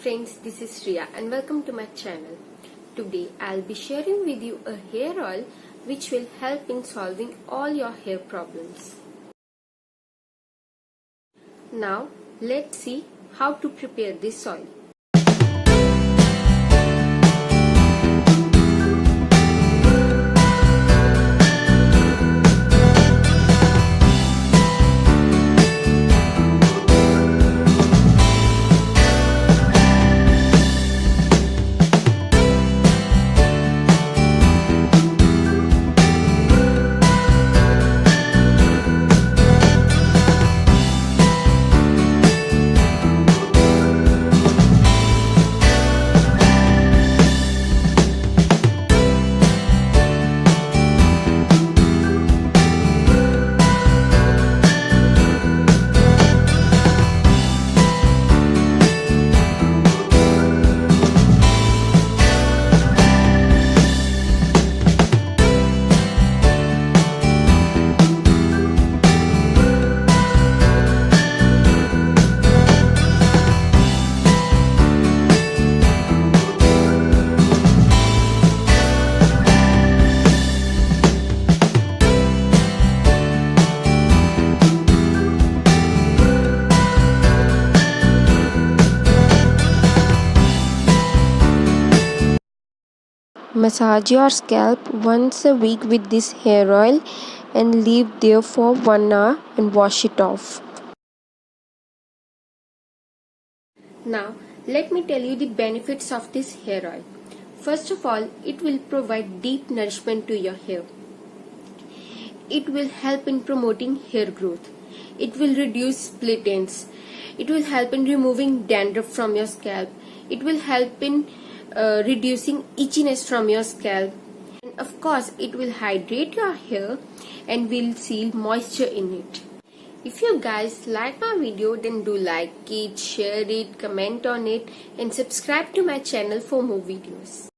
friends, this is Shriya and welcome to my channel. Today I'll be sharing with you a hair oil which will help in solving all your hair problems. Now let's see how to prepare this oil. Massage your scalp once a week with this hair oil and leave there for 1 hour and wash it off. Now let me tell you the benefits of this hair oil. First of all, it will provide deep nourishment to your hair. It will help in promoting hair growth. It will reduce split ends. It will help in removing dandruff from your scalp. It will help in reducing itchiness from your scalp, and of course it will hydrate your hair and will seal moisture in it. If you guys like my video, then do like it, share it, comment on it and subscribe to my channel for more videos.